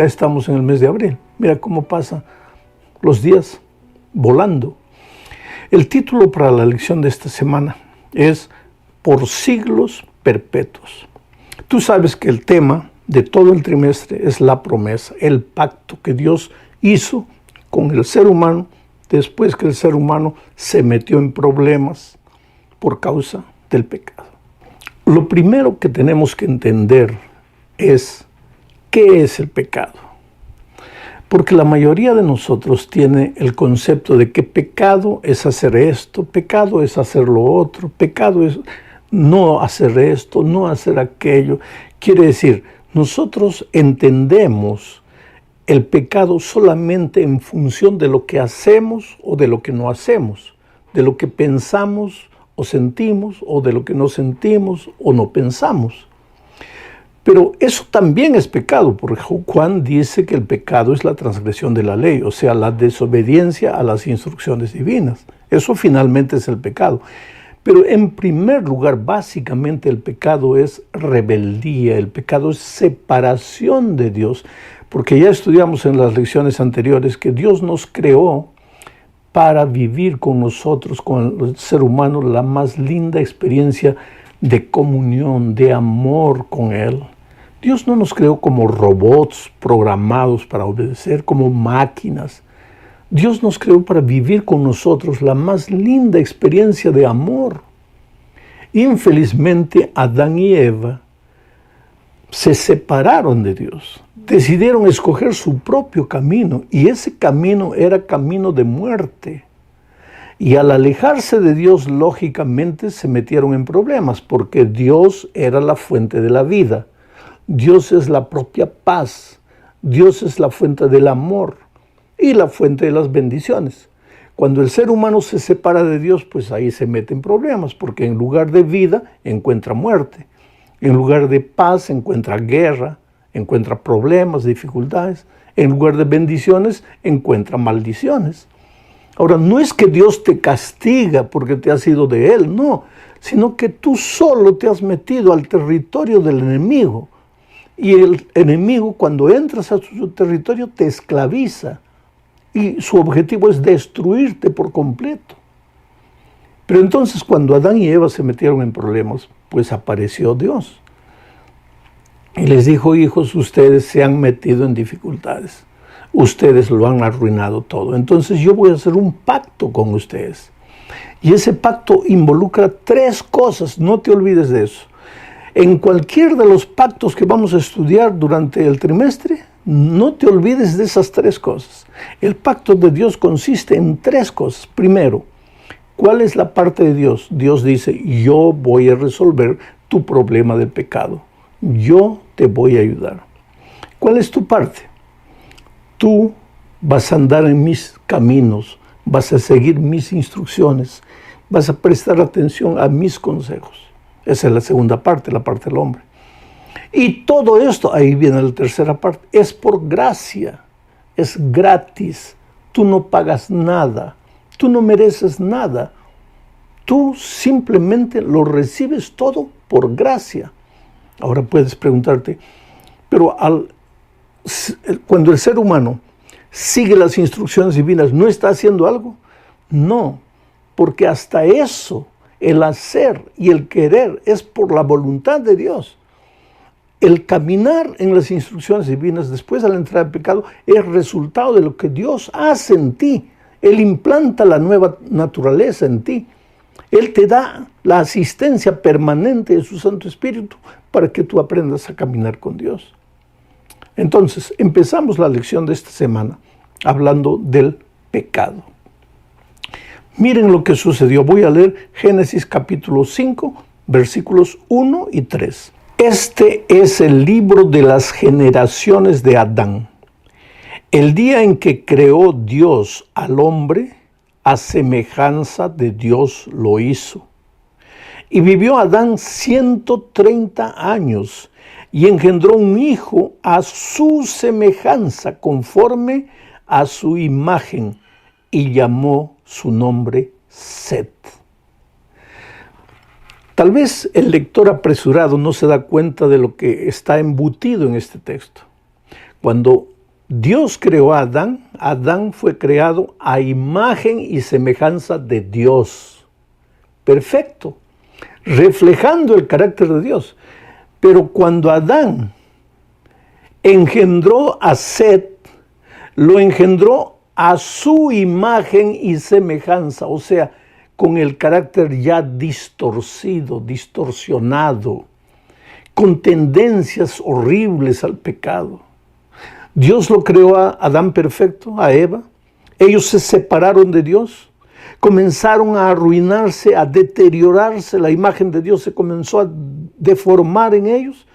Ya estamos en el mes de abril. Mira cómo pasan los días volando. El título para la lección de esta semana es Por siglos perpetuos. Tú sabes que el tema de todo el trimestre es la promesa, el pacto que Dios hizo con el ser humano después que el ser humano se metió en problemas por causa del pecado. Lo primero que tenemos que entender es ¿qué es el pecado? Porque la mayoría de nosotros tiene el concepto de que pecado es hacer esto, pecado es hacer lo otro, pecado es no hacer esto, no hacer aquello. Quiere decir, nosotros entendemos el pecado solamente en función de lo que hacemos o de lo que no hacemos, de lo que pensamos o sentimos o de lo que no sentimos o no pensamos. Pero eso también es pecado, porque Juan dice que el pecado es la transgresión de la ley, o sea, la desobediencia a las instrucciones divinas. Eso finalmente es el pecado. Pero en primer lugar, básicamente el pecado es rebeldía, el pecado es separación de Dios, porque ya estudiamos en las lecciones anteriores que Dios nos creó para vivir con nosotros, con el ser humano, la más linda experiencia de comunión, de amor con Él. Dios no nos creó como robots programados para obedecer, como máquinas. Dios nos creó para vivir con nosotros la más linda experiencia de amor. Infelizmente, Adán y Eva se separaron de Dios. Decidieron escoger su propio camino y ese camino era camino de muerte. Y al alejarse de Dios, lógicamente se metieron en problemas porque Dios era la fuente de la vida. Dios es la propia paz. Dios es la fuente del amor y la fuente de las bendiciones. Cuando el ser humano se separa de Dios, pues ahí se mete en problemas porque en lugar de vida encuentra muerte. En lugar de paz encuentra guerra, encuentra problemas, dificultades. En lugar de bendiciones encuentra maldiciones. Ahora, no es que Dios te castiga porque te has ido de Él, no, sino que tú solo te has metido al territorio del enemigo. Y el enemigo, cuando entras a su territorio, te esclaviza. Y su objetivo es destruirte por completo. Pero entonces, cuando Adán y Eva se metieron en problemas, pues apareció Dios. Y les dijo, hijos, ustedes se han metido en dificultades. Ustedes lo han arruinado todo. Entonces yo voy a hacer un pacto con ustedes. Y ese pacto involucra 3 cosas, no te olvides de eso. En cualquier de los pactos que vamos a estudiar durante el trimestre, no te olvides de esas 3 cosas. El pacto de Dios consiste en 3 cosas. Primero, ¿cuál es la parte de Dios? Dios dice, yo voy a resolver tu problema del pecado. Yo te voy a ayudar. ¿Cuál es tu parte? Tú vas a andar en mis caminos, vas a seguir mis instrucciones, vas a prestar atención a mis consejos. Esa es la segunda parte, la parte del hombre. Y todo esto, ahí viene la tercera parte, es por gracia, es gratis. Tú no pagas nada, tú no mereces nada. Tú simplemente lo recibes todo por gracia. Ahora puedes preguntarte, pero cuando el ser humano sigue las instrucciones divinas, ¿no está haciendo algo? No, porque hasta eso, el hacer y el querer es por la voluntad de Dios. El caminar en las instrucciones divinas después de la entrada del pecado es resultado de lo que Dios hace en ti. Él implanta la nueva naturaleza en ti. Él te da la asistencia permanente de su Santo Espíritu para que tú aprendas a caminar con Dios. Entonces, empezamos la lección de esta semana hablando del pecado. Miren lo que sucedió. Voy a leer Génesis capítulo 5, versículos 1 y 3. Este es el libro de las generaciones de Adán. El día en que creó Dios al hombre, a semejanza de Dios lo hizo. Y vivió Adán 130 años y engendró un hijo a su semejanza, conforme a su imagen, y llamó su nombre Set. Tal vez el lector apresurado no se da cuenta de lo que está embutido en este texto. Cuando Dios creó a Adán, Adán fue creado a imagen y semejanza de Dios. Perfecto, reflejando el carácter de Dios. Pero cuando Adán engendró a Set, lo engendró a su imagen y semejanza, o sea, con el carácter ya distorcido, distorsionado, con tendencias horribles al pecado. Dios lo creó a Adán perfecto, a Eva. Ellos se separaron de Dios, comenzaron a arruinarse, a deteriorarse, la imagen de Dios se comenzó a deformar en ellos.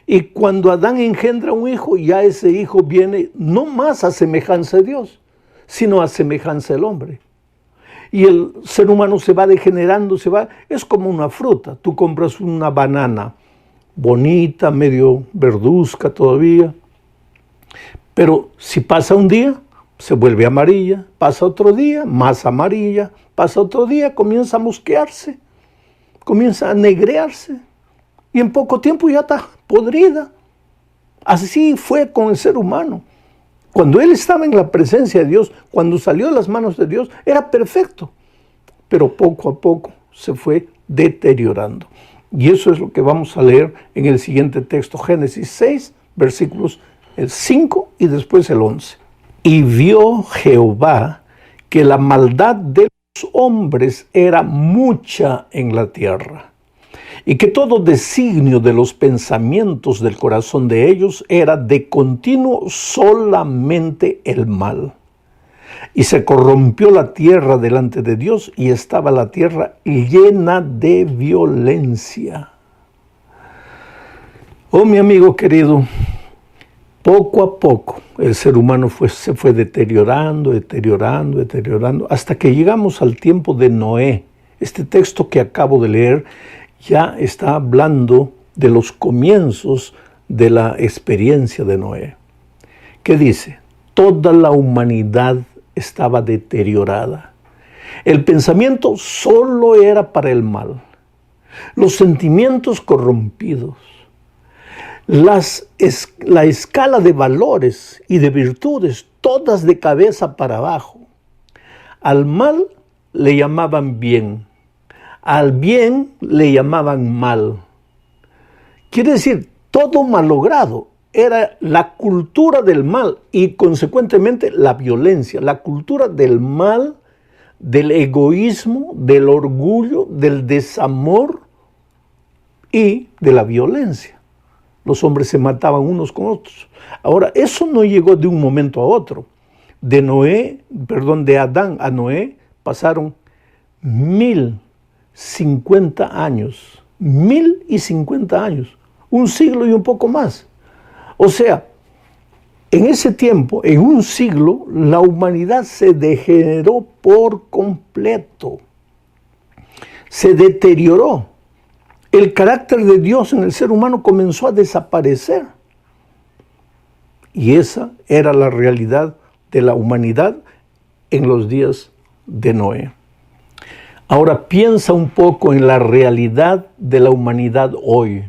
Y cuando Adán engendra un hijo, ya ese hijo viene no más a semejanza de Dios, sino a semejanza del hombre. Y el ser humano se va degenerando, es como una fruta. Tú compras una banana bonita, medio verduzca todavía, pero si pasa un día, se vuelve amarilla, pasa otro día, más amarilla, pasa otro día, comienza a mosquearse, comienza a negrearse, y en poco tiempo ya está podrida. Así fue con el ser humano. Cuando él estaba en la presencia de Dios, cuando salió de las manos de Dios, era perfecto, pero poco a poco se fue deteriorando. Y eso es lo que vamos a leer en el siguiente texto, Génesis 6, versículos el 5 y después el 11. Y vio Jehová que la maldad de los hombres era mucha en la tierra, y que todo designio de los pensamientos del corazón de ellos era de continuo solamente el mal. Y se corrompió la tierra delante de Dios, y estaba la tierra llena de violencia. Oh, mi amigo querido, poco a poco el ser humano se fue deteriorando, hasta que llegamos al tiempo de Noé. Este texto que acabo de leer ya está hablando de los comienzos de la experiencia de Noé. ¿Qué dice? Toda la humanidad estaba deteriorada. El pensamiento solo era para el mal. Los sentimientos corrompidos. La escala de valores y de virtudes, todas de cabeza para abajo. Al mal le llamaban bien. Al bien le llamaban mal. Quiere decir, todo malogrado era la cultura del mal y consecuentemente la violencia, la cultura del mal, del egoísmo, del orgullo, del desamor y de la violencia. Los hombres se mataban unos con otros. Ahora, eso no llegó de un momento a otro. De Adán a Noé pasaron 1050 años. 1050 años. Un siglo y un poco más. O sea, en ese tiempo, en un siglo, la humanidad se degeneró por completo. Se deterioró. El carácter de Dios en el ser humano comenzó a desaparecer. Y esa era la realidad de la humanidad en los días de Noé. Ahora piensa un poco en la realidad de la humanidad hoy.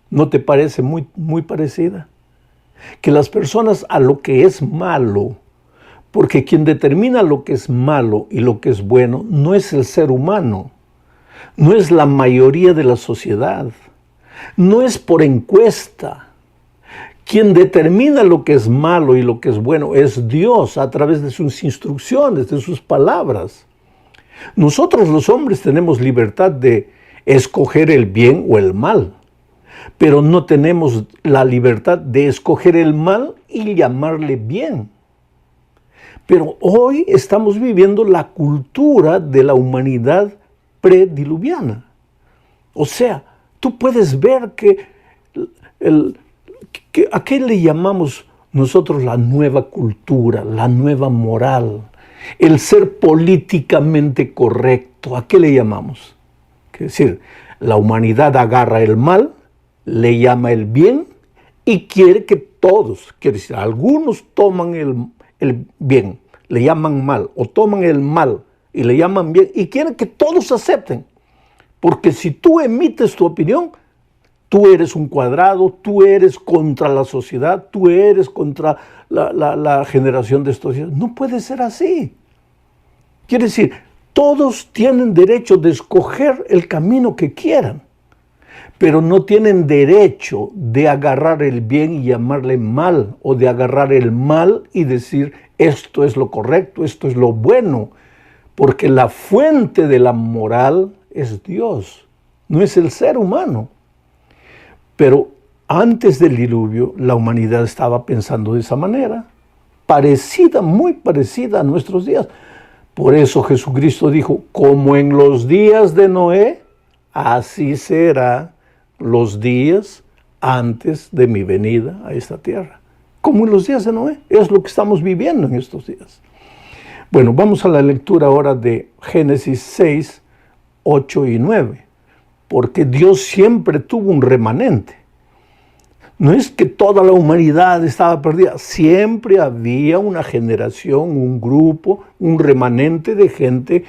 ¿No te parece muy parecida? Que las personas a lo que es malo, porque quien determina lo que es malo y lo que es bueno no es el ser humano, no es la mayoría de la sociedad, no es por encuesta. Quien determina lo que es malo y lo que es bueno es Dios a través de sus instrucciones, de sus palabras. Nosotros los hombres tenemos libertad de escoger el bien o el mal, pero no tenemos la libertad de escoger el mal y llamarle bien. Pero hoy estamos viviendo la cultura de la humanidad prediluviana. O sea, tú puedes ver que ¿a qué le llamamos nosotros la nueva cultura, la nueva moral? El ser políticamente correcto, ¿a qué le llamamos? Es decir, la humanidad agarra el mal, le llama el bien y quiere que todos, quiere decir, algunos toman el bien, le llaman mal, o toman el mal y le llaman bien y quieren que todos acepten. Porque si tú emites tu opinión, tú eres un cuadrado, tú eres contra la sociedad, tú eres contra la generación de estos días. No puede ser así. Quiere decir, todos tienen derecho de escoger el camino que quieran, pero no tienen derecho de agarrar el bien y llamarle mal, o de agarrar el mal y decir, esto es lo correcto, esto es lo bueno, porque la fuente de la moral es Dios, no es el ser humano. Pero antes del diluvio, la humanidad estaba pensando de esa manera, parecida, muy parecida a nuestros días. Por eso Jesucristo dijo, como en los días de Noé, así será los días antes de mi venida a esta tierra. Como en los días de Noé, es lo que estamos viviendo en estos días. Bueno, vamos a la lectura ahora de Génesis 6, 8 y 9, porque Dios siempre tuvo un remanente. No es que toda la humanidad estaba perdida, siempre había una generación, un grupo, un remanente de gente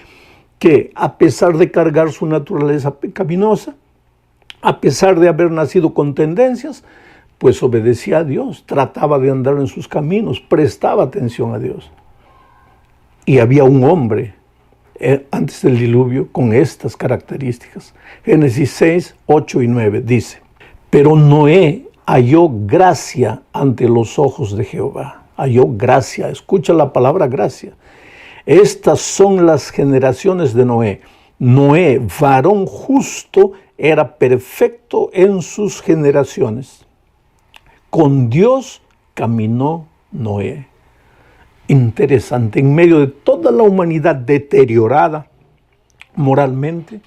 que, a pesar de cargar su naturaleza pecaminosa, a pesar de haber nacido con tendencias, pues obedecía a Dios, trataba de andar en sus caminos, prestaba atención a Dios. Y había un hombre antes del diluvio con estas características. Génesis 6, 8 y 9 dice, pero Noé halló gracia ante los ojos de Jehová. Halló gracia, escucha la palabra gracia. Estas son las generaciones de Noé. Noé, varón justo, era perfecto en sus generaciones. Con Dios caminó Noé. Interesante, en medio de toda la humanidad deteriorada moralmente,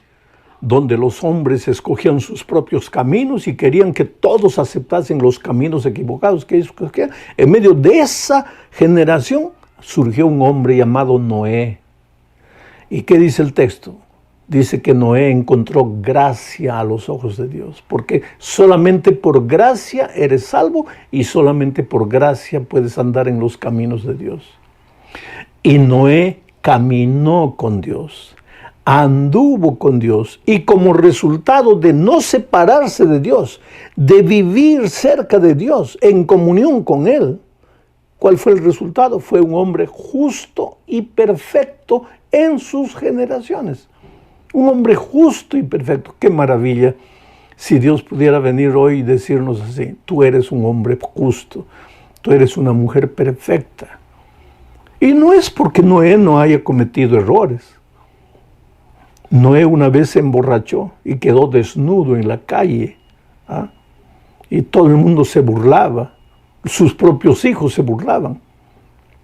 donde los hombres escogían sus propios caminos y querían que todos aceptasen los caminos equivocados que ellos escogían. En medio de esa generación surgió un hombre llamado Noé. ¿Y qué dice el texto? Dice que Noé encontró gracia a los ojos de Dios, porque solamente por gracia eres salvo y solamente por gracia puedes andar en los caminos de Dios. Y Noé caminó con Dios, anduvo con Dios, y como resultado de no separarse de Dios, de vivir cerca de Dios, en comunión con Él, ¿cuál fue el resultado? Fue un hombre justo y perfecto en sus generaciones. Un hombre justo y perfecto. ¡Qué maravilla! Si Dios pudiera venir hoy y decirnos así, tú eres un hombre justo, tú eres una mujer perfecta. Y no es porque Noé no haya cometido errores. Noé una vez se emborrachó y quedó desnudo en la calle, ¿ah? Y todo el mundo se burlaba, sus propios hijos se burlaban.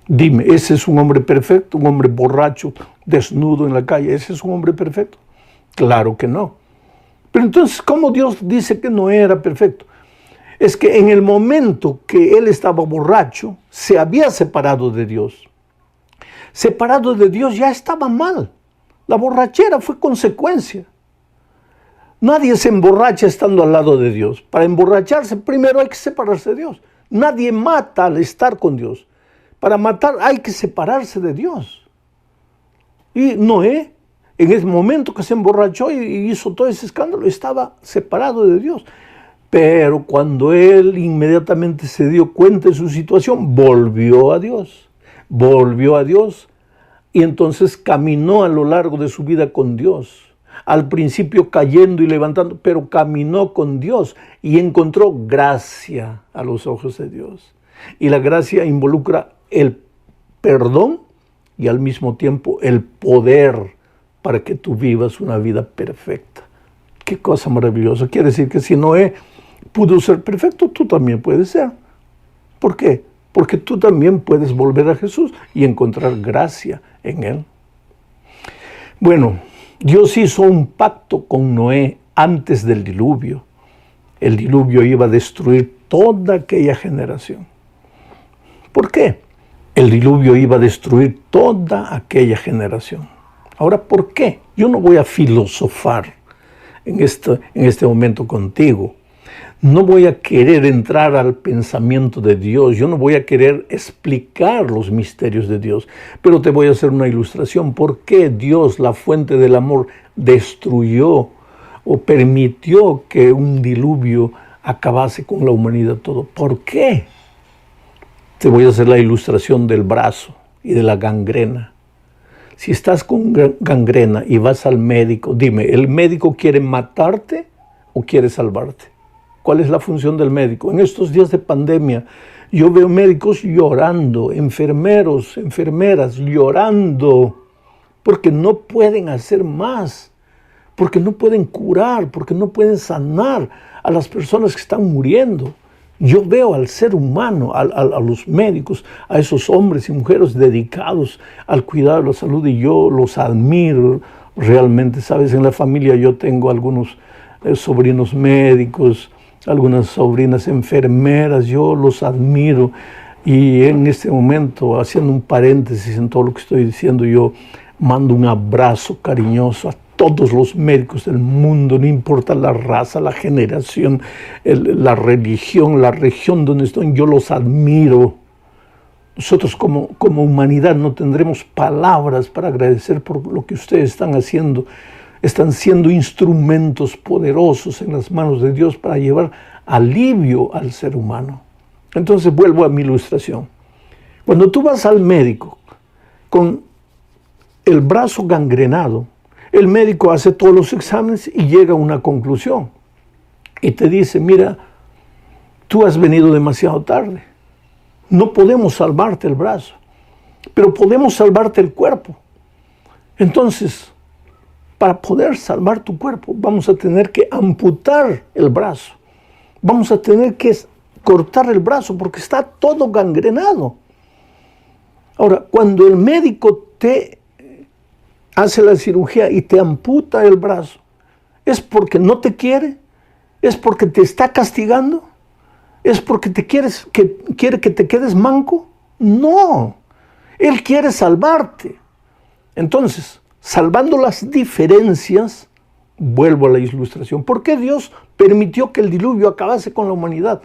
Dime, ¿ese es un hombre perfecto? ¿Un hombre borracho, desnudo en la calle? ¿Ese es un hombre perfecto? Claro que no. Pero entonces, ¿cómo Dios dice que no era perfecto? Es que en el momento que él estaba borracho, se había separado de Dios. Separado de Dios ya estaba mal. La borrachera fue consecuencia. Nadie se emborracha estando al lado de Dios. Para emborracharse, primero hay que separarse de Dios. Nadie mata al estar con Dios. Para matar hay que separarse de Dios. Y Noé, en ese momento que se emborrachó y hizo todo ese escándalo, estaba separado de Dios. Pero cuando él inmediatamente se dio cuenta de su situación, volvió a Dios. Volvió a Dios y entonces caminó a lo largo de su vida con Dios. Al principio cayendo y levantando, pero caminó con Dios y encontró gracia a los ojos de Dios. Y la gracia involucra el perdón y al mismo tiempo el poder para que tú vivas una vida perfecta. Qué cosa maravillosa. Quiere decir que si Noé pudo ser perfecto, tú también puedes ser. ¿Por qué? Porque tú también puedes volver a Jesús y encontrar gracia en Él. Bueno, Dios hizo un pacto con Noé antes del diluvio. El diluvio iba a destruir toda aquella generación. ¿Por qué? El diluvio iba a destruir toda aquella generación. Ahora, ¿por qué? Yo no voy a filosofar en este momento contigo. No voy a querer entrar al pensamiento de Dios. Yo no voy a querer explicar los misterios de Dios. Pero te voy a hacer una ilustración. ¿Por qué Dios, la fuente del amor, destruyó o permitió que un diluvio acabase con la humanidad todo. ¿Por qué? Te voy a hacer la ilustración del brazo y de la gangrena. Si estás con gangrena y vas al médico, dime, ¿el médico quiere matarte o quiere salvarte? ¿Cuál es la función del médico? En estos días de pandemia, yo veo médicos llorando, enfermeros, enfermeras llorando, porque no pueden hacer más, porque no pueden curar, porque no pueden sanar a las personas que están muriendo. Yo veo al ser humano, a los médicos, a esos hombres y mujeres dedicados al cuidado de la salud, y yo los admiro realmente. Sabes, en la familia yo tengo algunos sobrinos médicos, algunas sobrinas enfermeras, yo los admiro. Y en este momento, haciendo un paréntesis en todo lo que estoy diciendo, yo mando un abrazo cariñoso a todos los médicos del mundo, no importa la raza, la generación, la religión, la región donde están, yo los admiro. Nosotros como humanidad no tendremos palabras para agradecer por lo que ustedes están haciendo. Están siendo instrumentos poderosos en las manos de Dios para llevar alivio al ser humano. Entonces vuelvo a mi ilustración. Cuando tú vas al médico con el brazo gangrenado, el médico hace todos los exámenes y llega a una conclusión. Y te dice, mira, tú has venido demasiado tarde. No podemos salvarte el brazo, pero podemos salvarte el cuerpo. Entonces, para poder salvar tu cuerpo, vamos a tener que amputar el brazo. Vamos a tener que cortar el brazo porque está todo gangrenado. Ahora, cuando el médico te hace la cirugía y te amputa el brazo, ¿es porque no te quiere? ¿Es porque te está castigando? ¿Es porque quiere que te quedes manco? No, Él quiere salvarte. Entonces, salvando las diferencias, vuelvo a la ilustración. ¿Por qué Dios permitió que el diluvio acabase con la humanidad?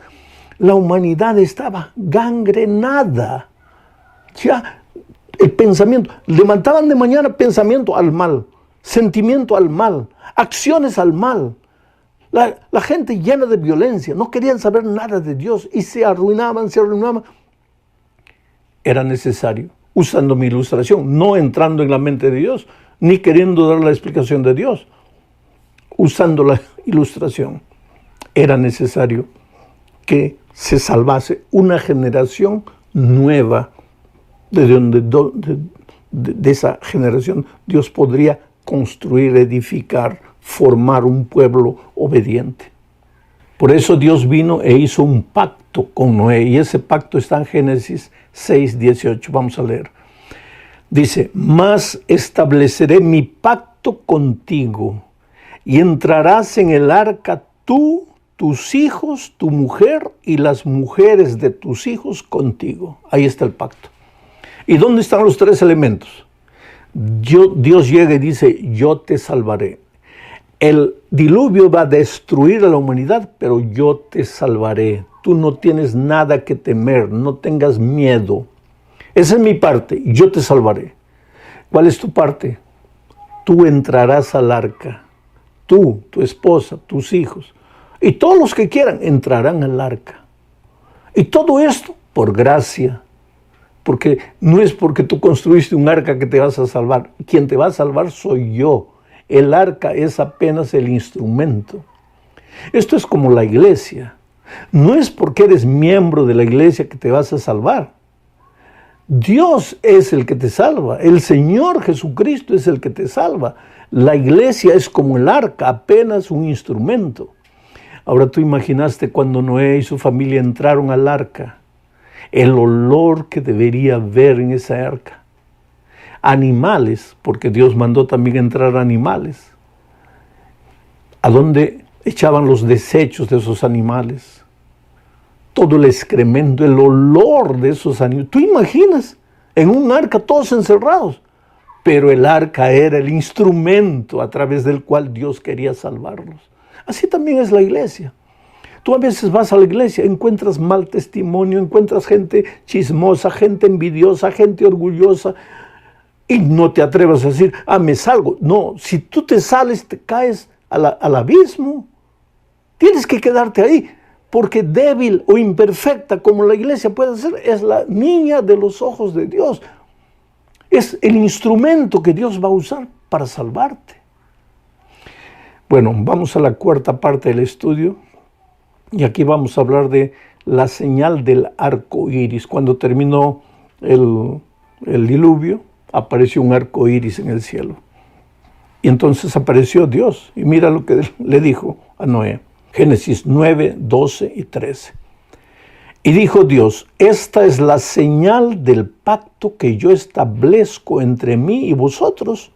La humanidad estaba gangrenada. Ya el pensamiento, levantaban de mañana pensamiento al mal, sentimiento al mal, acciones al mal. La gente llena de violencia, no querían saber nada de Dios y se arruinaban. Era necesario, usando mi ilustración, no entrando en la mente de Dios, ni queriendo dar la explicación de Dios, usando la ilustración, era necesario que se salvase una generación nueva. De esa generación Dios podría construir, edificar, formar un pueblo obediente. Por eso Dios vino e hizo un pacto con Noé, y ese pacto está en Génesis 6:18. Vamos a leer. Dice, mas estableceré mi pacto contigo, y entrarás en el arca tú, tus hijos, tu mujer y las mujeres de tus hijos contigo. Ahí está el pacto. ¿Y dónde están los tres elementos? Dios llega y dice, yo te salvaré. El diluvio va a destruir a la humanidad, pero yo te salvaré. Tú no tienes nada que temer, no tengas miedo. Esa es mi parte, yo te salvaré. ¿Cuál es tu parte? Tú entrarás al arca. Tú, tu esposa, tus hijos y todos los que quieran entrarán al arca. Y todo esto por gracia. Porque no es porque tú construiste un arca que te vas a salvar. Quien te va a salvar soy yo. El arca es apenas el instrumento. Esto es como la iglesia. No es porque eres miembro de la iglesia que te vas a salvar. Dios es el que te salva. El Señor Jesucristo es el que te salva. La iglesia es como el arca, apenas un instrumento. Ahora tú imaginaste cuando Noé y su familia entraron al arca. El olor que debería haber en esa arca. Animales, porque Dios mandó también entrar animales. ¿A dónde echaban los desechos de esos animales? Todo el excremento, el olor de esos animales. ¿Tú imaginas? En un arca todos encerrados. Pero el arca era el instrumento a través del cual Dios quería salvarlos. Así también es la iglesia. Tú a veces vas a la iglesia, encuentras mal testimonio, encuentras gente chismosa, gente envidiosa, gente orgullosa, y no te atrevas a decir, me salgo. No, si tú te sales, te caes al abismo. Tienes que quedarte ahí, porque débil o imperfecta como la iglesia puede ser, es la niña de los ojos de Dios. Es el instrumento que Dios va a usar para salvarte. Bueno, vamos a la cuarta parte del estudio, y aquí vamos a hablar de la señal del arco iris. Cuando terminó el diluvio, apareció un arco iris en el cielo. Y entonces apareció Dios, y mira lo que le dijo a Noé. Génesis 9, 12 y 13. Y dijo Dios: esta es la señal del pacto que yo establezco entre mí y vosotros,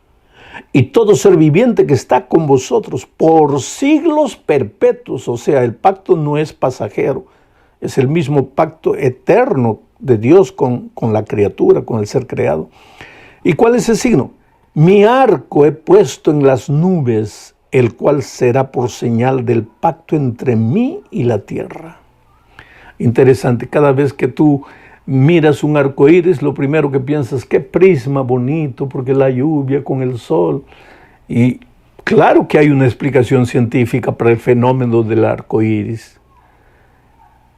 y todo ser viviente que está con vosotros por siglos perpetuos. O sea, el pacto no es pasajero, es el mismo pacto eterno de Dios con la criatura, con el ser creado. ¿Y cuál es el signo? Mi arco he puesto en las nubes, el cual será por señal del pacto entre mí y la tierra. Interesante, cada vez que tú miras un arco iris, lo primero que piensas, qué prisma bonito, porque la lluvia con el sol. Y claro que hay una explicación científica para el fenómeno del arco iris.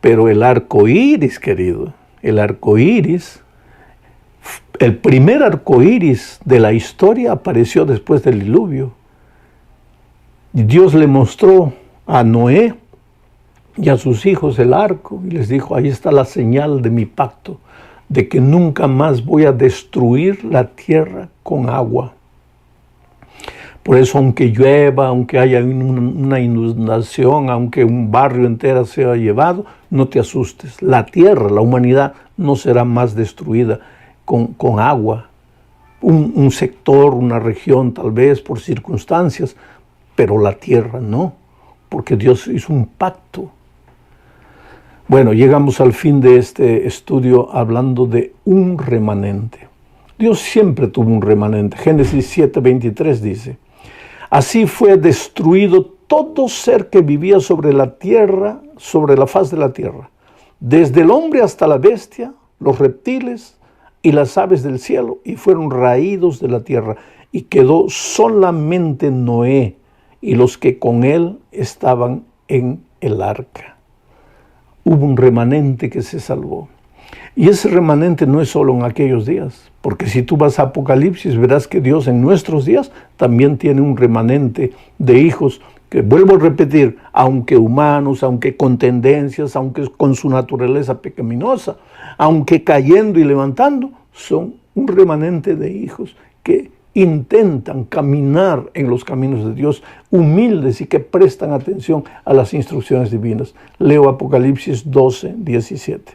Pero el arco iris, querido, el arco iris, el primer arco iris de la historia apareció después del diluvio. Dios le mostró a Noé y a sus hijos el arco y les dijo: ahí está la señal de mi pacto, de que nunca más voy a destruir la tierra con agua. Por eso, aunque llueva, aunque haya una inundación, aunque un barrio entero sea llevado, no te asustes. La tierra, la humanidad, no será más destruida con agua. Un sector, una región tal vez por circunstancias, pero la tierra no, porque Dios hizo un pacto. Bueno, llegamos al fin de este estudio hablando de un remanente. Dios siempre tuvo un remanente. Génesis 7:23 dice: así fue destruido todo ser que vivía sobre la tierra, sobre la faz de la tierra, desde el hombre hasta la bestia, los reptiles y las aves del cielo, y fueron raídos de la tierra, y quedó solamente Noé y los que con él estaban en el arca. Hubo un remanente que se salvó. Y ese remanente no es solo en aquellos días, porque si tú vas a Apocalipsis, verás que Dios en nuestros días también tiene un remanente de hijos que, vuelvo a repetir, aunque humanos, aunque con tendencias, aunque con su naturaleza pecaminosa, aunque cayendo y levantando, son un remanente de hijos que intentan caminar en los caminos de Dios, humildes y que prestan atención a las instrucciones divinas. Leo Apocalipsis 12, 17.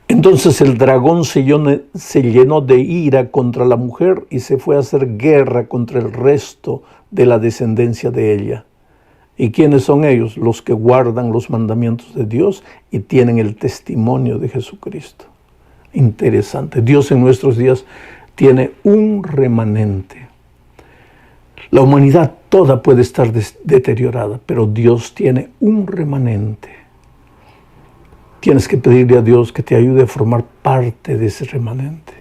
Entonces el dragón se llenó de ira contra la mujer y se fue a hacer guerra contra el resto de la descendencia de ella. ¿Y quiénes son ellos? Los que guardan los mandamientos de Dios y tienen el testimonio de Jesucristo. Interesante. Dios en nuestros días tiene un remanente. La humanidad toda puede estar deteriorada, pero Dios tiene un remanente. Tienes que pedirle a Dios que te ayude a formar parte de ese remanente.